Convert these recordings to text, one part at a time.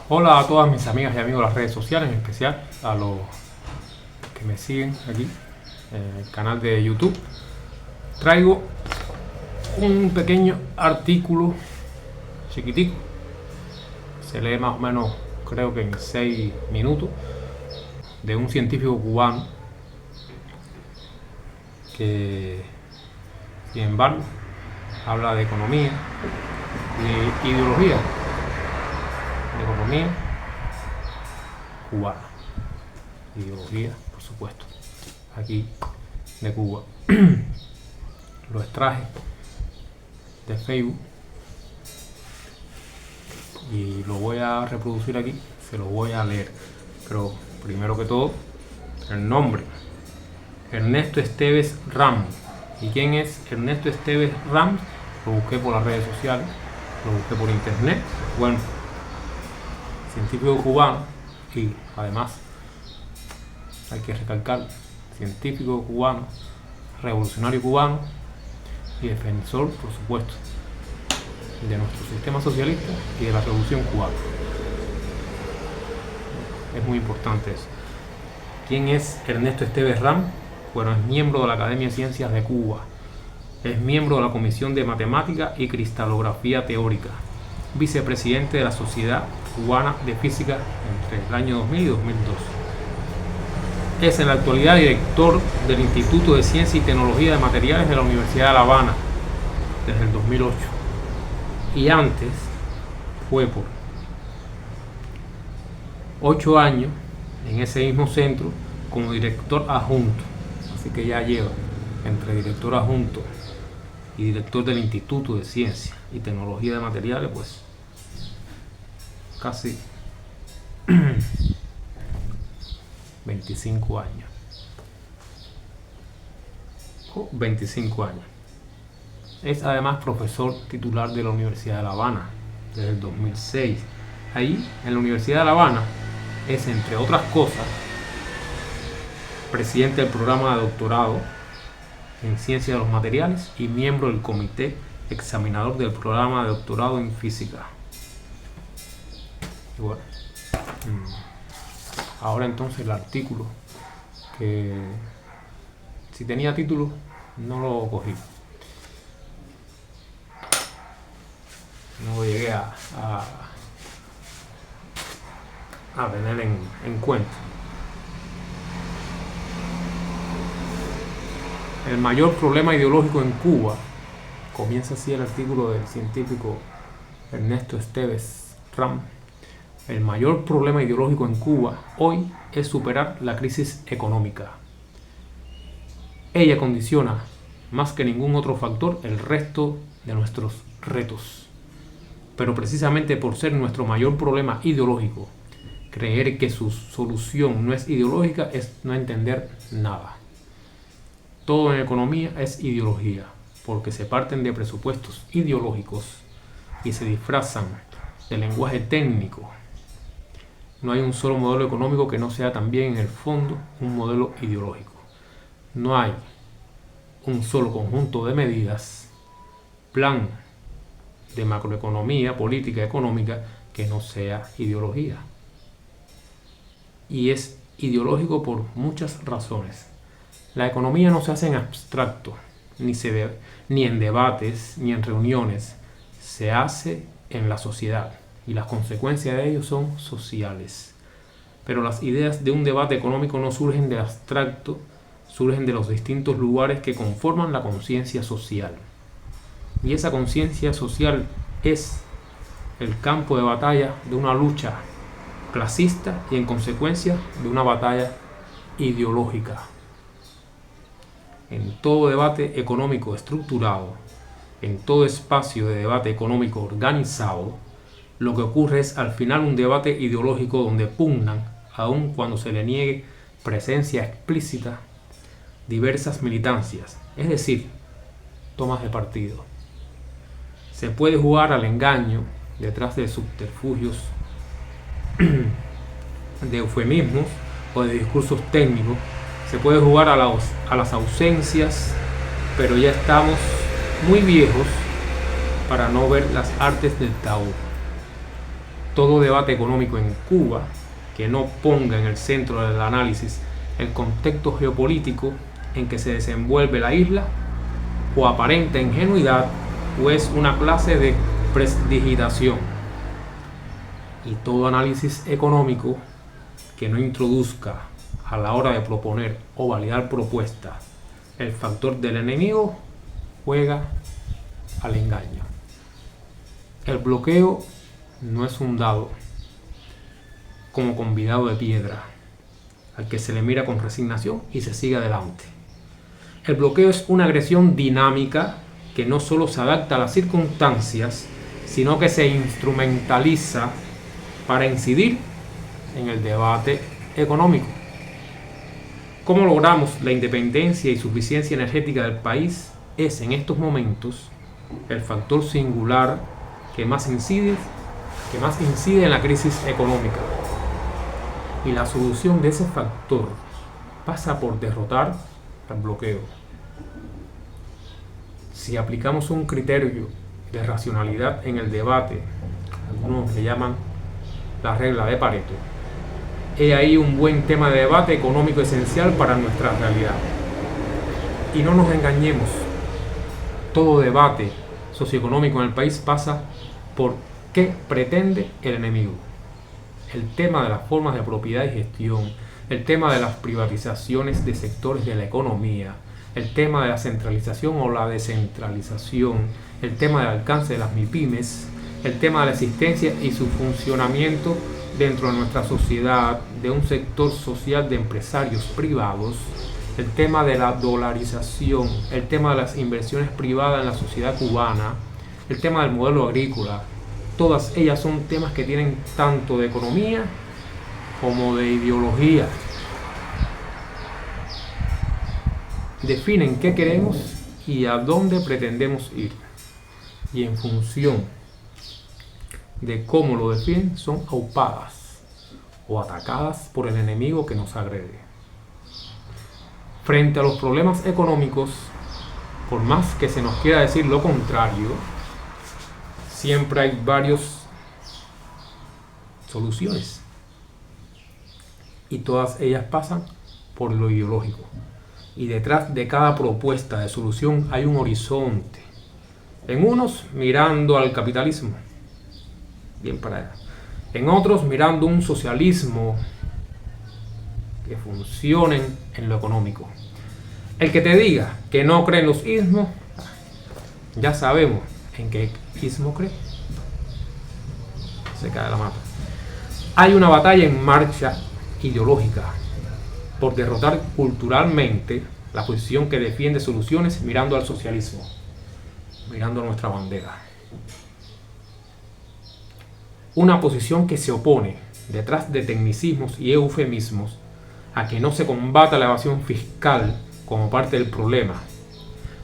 Hola a todas mis amigas y amigos de las redes sociales, en especial a los que me siguen aquí en el canal de YouTube. Traigo un pequeño artículo chiquitico, se lee más o menos, creo que en 6 minutos, de un científico cubano que, sin embargo, habla de economía y de ideología. De economía cubana, ideología, por supuesto, aquí de Cuba. Lo extraje de Facebook y lo voy a reproducir aquí, se lo voy a leer. Pero primero que todo, el nombre: Ernesto Esteves Rams. ¿Y quién es Ernesto Esteves Rams? Lo busqué por las redes sociales, lo busqué por internet. Bueno, científico cubano, y además hay que recalcar, científico cubano, revolucionario cubano y defensor, por supuesto, de nuestro sistema socialista y de la revolución cubana. Es muy importante eso. ¿Quién es Ernesto Esteves Rams? Bueno, es miembro de la Academia de Ciencias de Cuba, es miembro de la Comisión de Matemática y Cristalografía Teórica, vicepresidente de la Sociedad Cubana de Física entre el año 2000 y 2002. Es en la actualidad director del Instituto de Ciencia y Tecnología de Materiales de la Universidad de La Habana desde el 2008. Y antes fue por 8 años en ese mismo centro como director adjunto. Así que ya lleva entre director adjunto y director del Instituto de Ciencia y Tecnología de Materiales, pues casi 25 años. 25 años. Es además profesor titular de la Universidad de La Habana desde el 2006. Ahí, en la Universidad de La Habana, es, entre otras cosas, presidente del programa de doctorado en Ciencia de los Materiales y miembro del comité examinador del programa de doctorado en Física. Y bueno, ahora entonces el artículo, que si tenía título no lo cogí, no lo llegué a tener en cuenta. El mayor problema ideológico en Cuba, comienza así el artículo del científico Ernesto Esteves Rams. El mayor problema ideológico en Cuba hoy es superar la crisis económica. Ella condiciona, más que ningún otro factor, el resto de nuestros retos. Pero precisamente por ser nuestro mayor problema ideológico, creer que su solución no es ideológica es no entender nada. Todo en economía es ideología, porque se parten de presupuestos ideológicos y se disfrazan de lenguaje técnico. No hay un solo modelo económico que no sea también en el fondo un modelo ideológico. No hay un solo conjunto de medidas, plan de macroeconomía, política económica, que no sea ideología. Y es ideológico por muchas razones. La economía no se hace en abstracto, ni en debates, ni en reuniones. Se hace en la sociedad y las consecuencias de ello son sociales. Pero las ideas de un debate económico no surgen de abstracto, surgen de los distintos lugares que conforman la conciencia social. Y esa conciencia social es el campo de batalla de una lucha clasista y, en consecuencia, de una batalla ideológica. En todo debate económico estructurado, en todo espacio de debate económico organizado, lo que ocurre es al final un debate ideológico donde pugnan, aun cuando se le niegue presencia explícita, diversas militancias, es decir, tomas de partido. Se puede jugar al engaño detrás de subterfugios, de eufemismos o de discursos técnicos. Se puede jugar a las ausencias, pero ya estamos muy viejos para no ver las artes del Tao. Todo debate económico en Cuba que no ponga en el centro del análisis el contexto geopolítico en que se desenvuelve la isla, o aparenta ingenuidad, o es una clase de prestidigitación. Y todo análisis económico que no introduzca a la hora de proponer o validar propuestas el factor del enemigo juega al engaño. El bloqueo no es un dado como convidado de piedra al que se le mira con resignación y se sigue adelante. El bloqueo es una agresión dinámica que no solo se adapta a las circunstancias, sino que se instrumentaliza para incidir en el debate económico. ¿Cómo logramos la independencia y suficiencia energética del país? Es en estos momentos el factor singular que más incide en la crisis económica. Y la solución de ese factor pasa por derrotar al bloqueo. Si aplicamos un criterio de racionalidad en el debate, algunos le llaman la regla de Pareto, he ahí un buen tema de debate económico esencial para nuestra realidad. Y no nos engañemos, todo debate socioeconómico en el país pasa por qué pretende el enemigo. El tema de las formas de propiedad y gestión, el tema de las privatizaciones de sectores de la economía, el tema de la centralización o la descentralización, el tema del alcance de las MIPYMES, el tema de la existencia y su funcionamiento dentro de nuestra sociedad de un sector social de empresarios privados, el tema de la dolarización, el tema de las inversiones privadas en la sociedad cubana, el tema del modelo agrícola. Todas ellas son temas que tienen tanto de economía como de ideología. Definen qué queremos y a dónde pretendemos ir. Y en función de cómo lo definen, son aupadas o atacadas por el enemigo que nos agrede. Frente a los problemas económicos, por más que se nos quiera decir lo contrario, siempre hay varias soluciones y todas ellas pasan por lo ideológico. Y detrás de cada propuesta de solución hay un horizonte. En unos mirando al capitalismo, bien para allá. En otros mirando un socialismo que funcione en lo económico. El que te diga que no cree en los ismos, ya sabemos en qué ismo cree. Se cae la mata. Hay una batalla en marcha ideológica por derrotar culturalmente la posición que defiende soluciones mirando al socialismo, mirando a nuestra bandera. Una posición que se opone, detrás de tecnicismos y eufemismos, a que no se combata la evasión fiscal como parte del problema,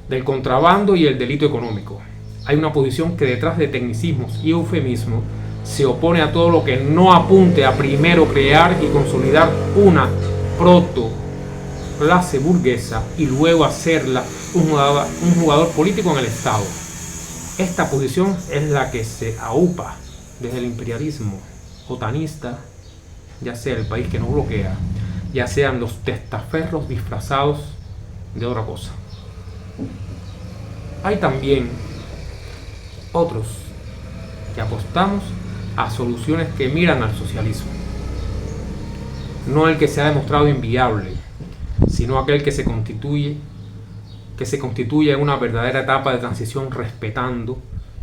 del contrabando y el delito económico. Hay una posición que detrás de tecnicismos y eufemismos se opone a todo lo que no apunte a primero crear y consolidar una proto-clase burguesa y luego hacerla un jugador político en el Estado. Esta posición es la que se aupa desde el imperialismo otanista, ya sea el país que nos bloquea, ya sean los testaferros disfrazados de otra cosa. Hay también otros que apostamos a soluciones que miran al socialismo, no el que se ha demostrado inviable, sino aquel que se constituye en una verdadera etapa de transición respetando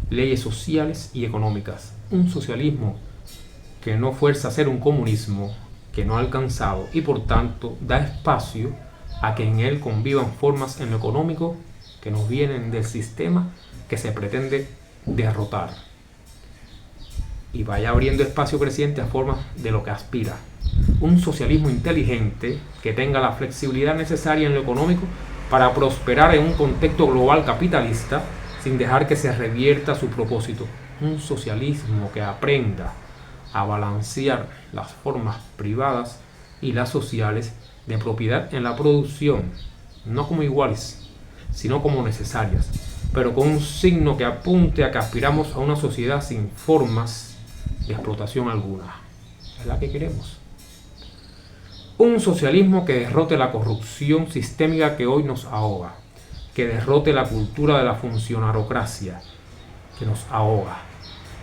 leyes sociales y económicas. Un socialismo que no fuerza a ser un comunismo que no ha alcanzado y por tanto da espacio a que en él convivan formas en lo económico que nos vienen del sistema que se pretende derrotar y vaya abriendo espacio creciente a formas de lo que aspira. Un socialismo inteligente que tenga la flexibilidad necesaria en lo económico para prosperar en un contexto global capitalista sin dejar que se revierta su propósito. Un socialismo que aprenda a balancear las formas privadas y las sociales de propiedad en la producción, no como iguales, sino como necesarias, pero con un signo que apunte a que aspiramos a una sociedad sin formas de explotación alguna. Es la que queremos. Un socialismo que derrote la corrupción sistémica que hoy nos ahoga, que derrote la cultura de la funcionarocracia que nos ahoga,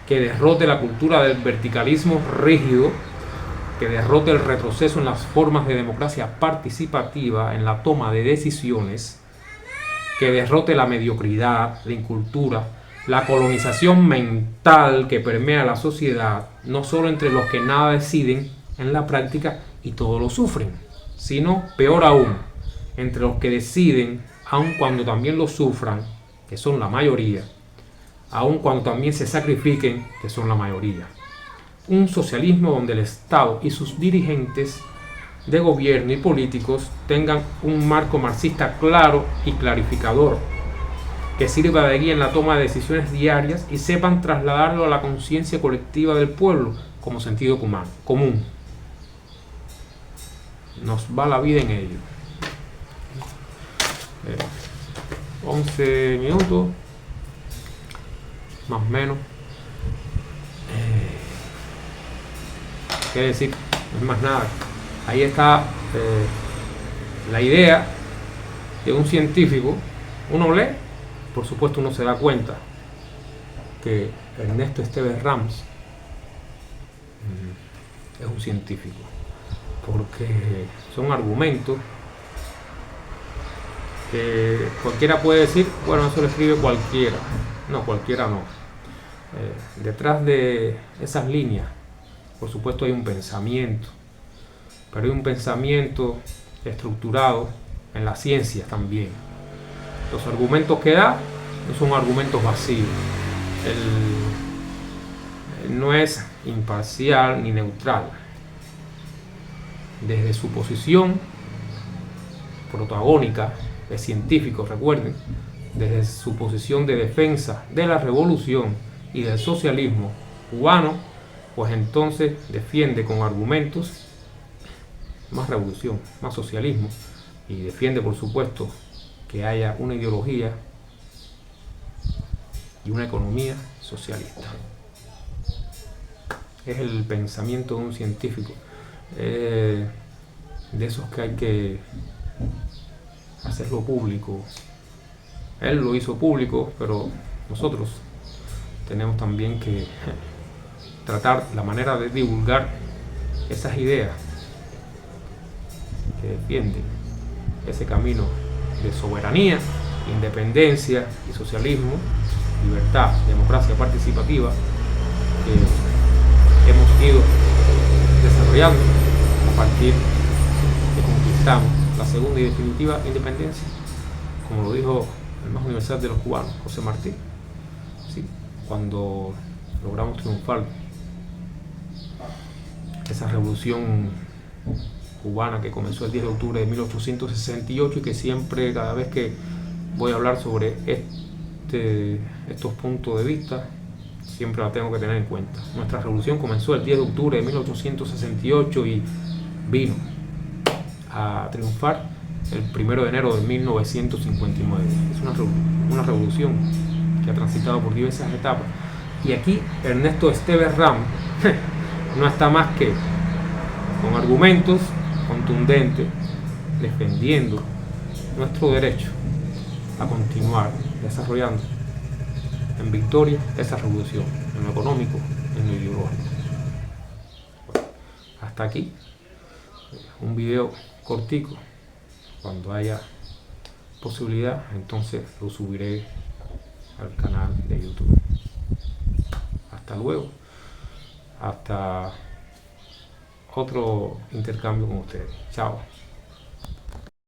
que derrote la cultura del verticalismo rígido, que derrote el retroceso en las formas de democracia participativa, en la toma de decisiones, que derrote la mediocridad, la incultura, la colonización mental que permea la sociedad, no solo entre los que nada deciden en la práctica y todo lo sufren, sino, peor aún, entre los que deciden, aun cuando también lo sufran, que son la mayoría, aun cuando también se sacrifiquen, que son la mayoría. Un socialismo donde el Estado y sus dirigentes de gobierno y políticos tengan un marco marxista claro y clarificador, que sirva de guía en la toma de decisiones diarias y sepan trasladarlo a la conciencia colectiva del pueblo como sentido común. Nos va la vida en ello. 11 minutos, más o menos. ¿Qué decir? No es más nada. Ahí está la idea de un científico. Uno lee, por supuesto uno se da cuenta que Ernesto Esteves Rams es un científico, porque son argumentos que cualquiera puede decir, bueno, eso lo escribe cualquiera. No, cualquiera no. Detrás de esas líneas, por supuesto, hay un pensamiento, pero hay un pensamiento estructurado en la ciencia también. Los argumentos que da no son argumentos vacíos. Él no es imparcial ni neutral. Desde su posición protagónica, es científico, recuerden, desde su posición de defensa de la revolución y del socialismo cubano, pues entonces defiende con argumentos más revolución, más socialismo, y defiende, por supuesto, que haya una ideología y una economía socialista. Es el pensamiento de un científico, de esos que hay que hacerlo público. Él lo hizo público, pero nosotros tenemos también que tratar la manera de divulgar esas ideas que defienden ese camino de soberanía, independencia y socialismo, libertad, democracia participativa, que hemos ido desarrollando a partir de que conquistamos la segunda y definitiva independencia, como lo dijo el más universal de los cubanos, José Martí, ¿sí? Cuando logramos triunfar esa revolución cubana que comenzó el 10 de octubre de 1868 y que siempre, cada vez que voy a hablar sobre estos puntos de vista, siempre la tengo que tener en cuenta. Nuestra revolución comenzó el 10 de octubre de 1868 y vino a triunfar el 1 de enero de 1959. Es una revolución que ha transitado por diversas etapas. Y aquí Ernesto Esteves Rams no está más que con argumentos contundentes, defendiendo nuestro derecho a continuar desarrollando en victoria esa revolución, en lo económico, en lo ideológico. Bueno, hasta aquí un video cortico. Cuando haya posibilidad, entonces lo subiré al canal de YouTube. Hasta luego. Hasta otro intercambio con ustedes. Chao.